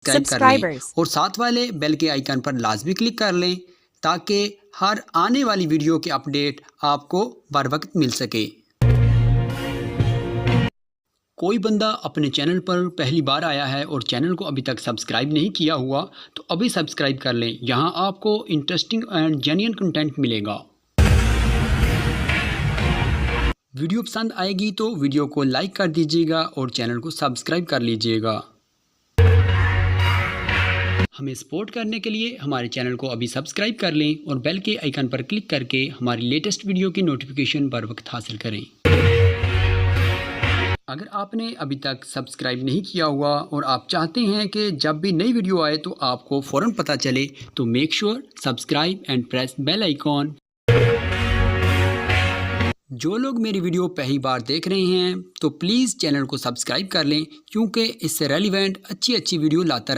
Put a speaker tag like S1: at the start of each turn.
S1: Subscribe कर लें
S2: Subscribers.
S1: और साथ वाले बेल के आइकन पर लाजमी क्लिक कर लें ताकि हर आने वाली वीडियो के अपडेट आपको बर वक्त मिल सके। कोई बंदा अपने चैनल पर पहली बार आया है और चैनल को अभी तक सब्सक्राइब नहीं किया हुआ तो अभी सब्सक्राइब कर लें। यहाँ आपको इंटरेस्टिंग एंड जेन्युइन कंटेंट मिलेगा। वीडियो पसंद आएगी तो वीडियो को लाइक कर दीजिएगा और चैनल को सब्सक्राइब कर लीजिएगा। हमें सपोर्ट करने के लिए हमारे चैनल को अभी सब्सक्राइब कर लें और बेल के आइकन पर क्लिक करके हमारी लेटेस्ट वीडियो की नोटिफिकेशन बर वक्त हासिल करें। अगर आपने अभी तक सब्सक्राइब नहीं किया हुआ और आप चाहते हैं कि जब भी नई वीडियो आए तो आपको फ़ौरन पता चले तो make sure subscribe and press bell icon. जो लोग मेरी वीडियो पहली बार देख रहे हैं तो प्लीज़ चैनल को सब्सक्राइब कर लें क्योंकि इससे रेलिवेंट अच्छी वीडियो लाता